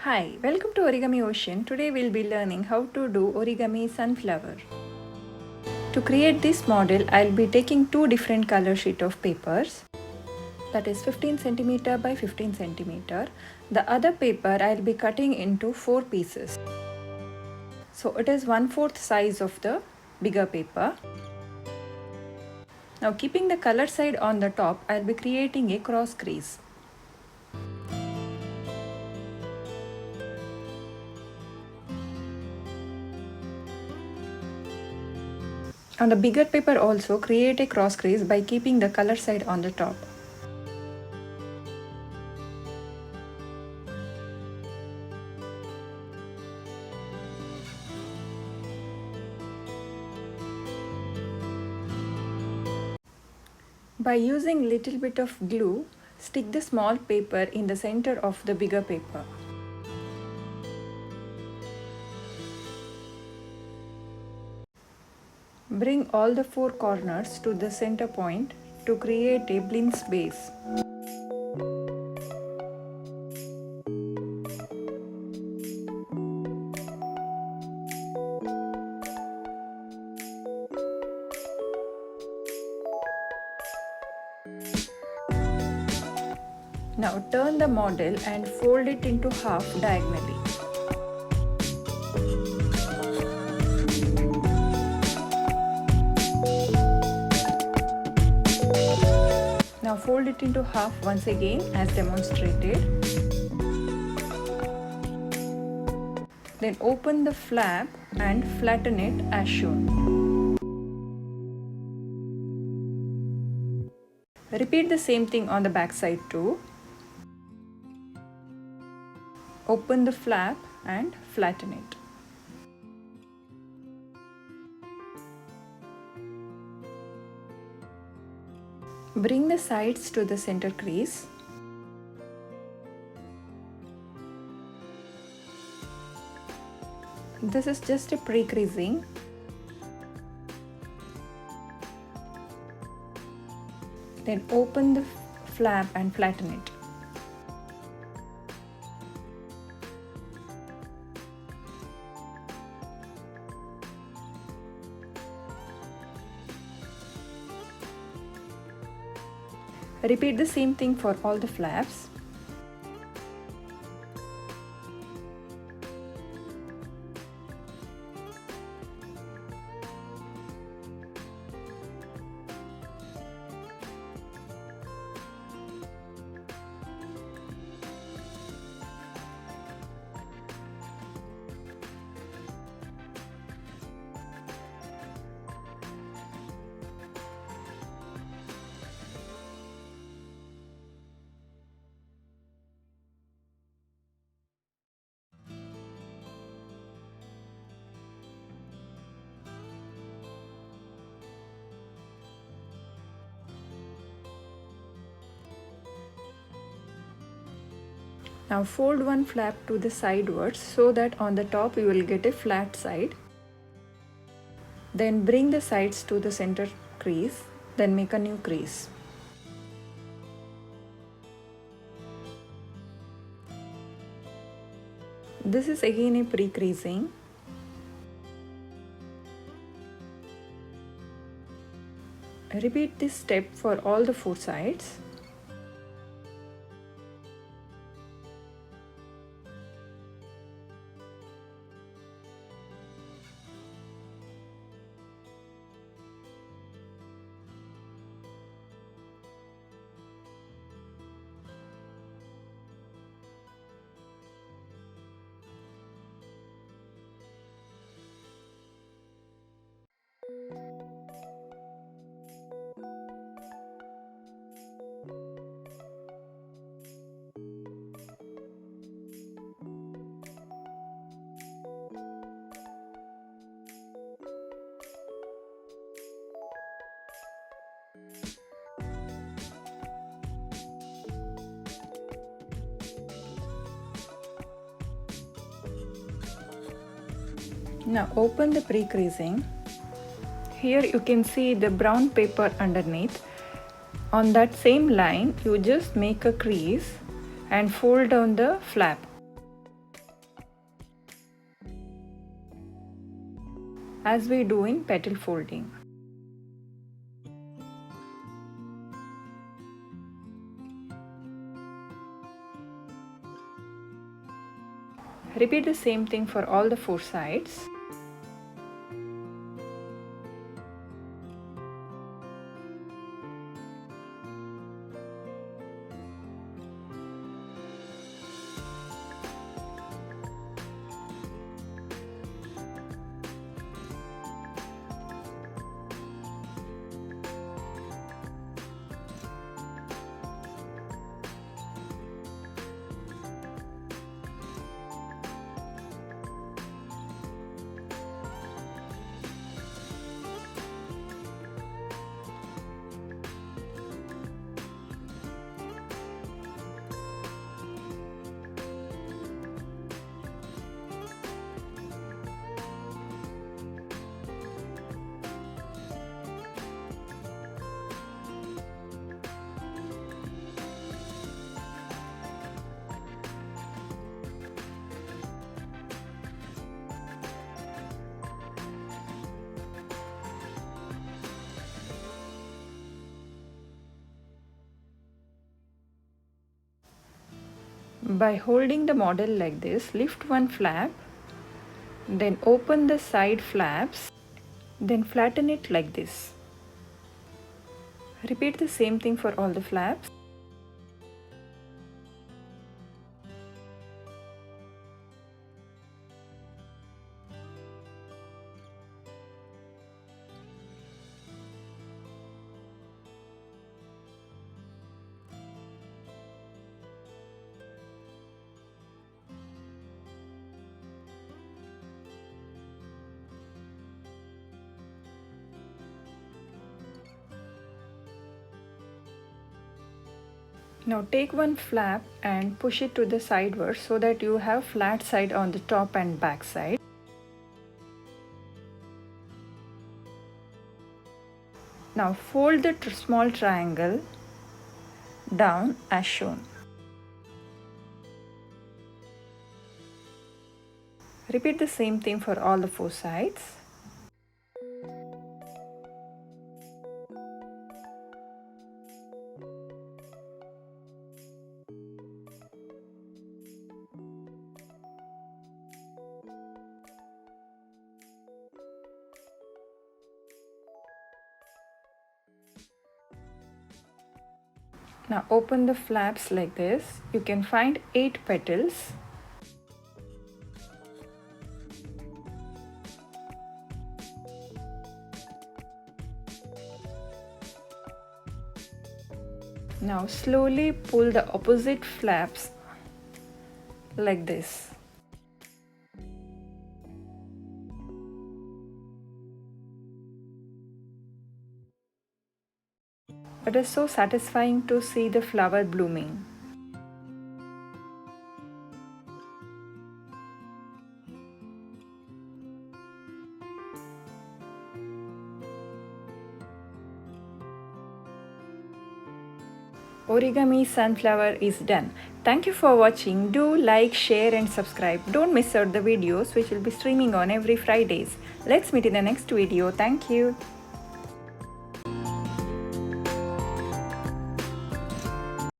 Hi, welcome to Origami Ocean. Today we'll be learning how to do Origami Sunflower. To create this model, I'll be taking two different color sheet of papers, that is 15 centimeter by 15 centimeter. The other paper I'll be cutting into 4 pieces. So it is 1/4 size of the bigger paper. Now keeping the color side on the top, I'll be creating a cross crease. On the bigger paper also create a cross crease by keeping the color side on the top. By using little bit of glue, stick the small paper in the center of the bigger paper. Bring all the 4 corners to the center point to create a blinks base. Now turn the model and fold it into half diagonally. Now fold it into half once again as demonstrated. Then open the flap and flatten it as shown. Repeat the same thing on the back side too. Open the flap and flatten it. Bring the sides to the center crease. This is just a pre-creasing. Then open the flap and flatten it. Repeat the same thing for all the flaps. Now fold one flap to the sidewards so that on the top you will get a flat side. Then bring the sides to the center crease, then make a new crease. This is again a pre-creasing. Repeat this step for all the 4 sides. Now open the pre-creasing. Here you can see the brown paper underneath. On that same line, you just make a crease and fold down the flap. as we do in petal folding. Repeat the same thing for all the 4 sides. By holding the model like this, lift one flap, then open the side flaps, then flatten it like this. Repeat the same thing for all the flaps. Now take one flap and push it to the sidewards so that you have flat side on the top and back side. Now fold the small triangle down as shown. Repeat the same thing for all the 4 sides. Now open the flaps like this. You can find 8 petals. Now slowly pull the opposite flaps like this. It is so satisfying to see the flower blooming. Origami sunflower is done. Thank you for watching. Do like, share and subscribe. Don't miss out the videos which will be streaming on every Fridays. Let's meet in the next video. Thank you.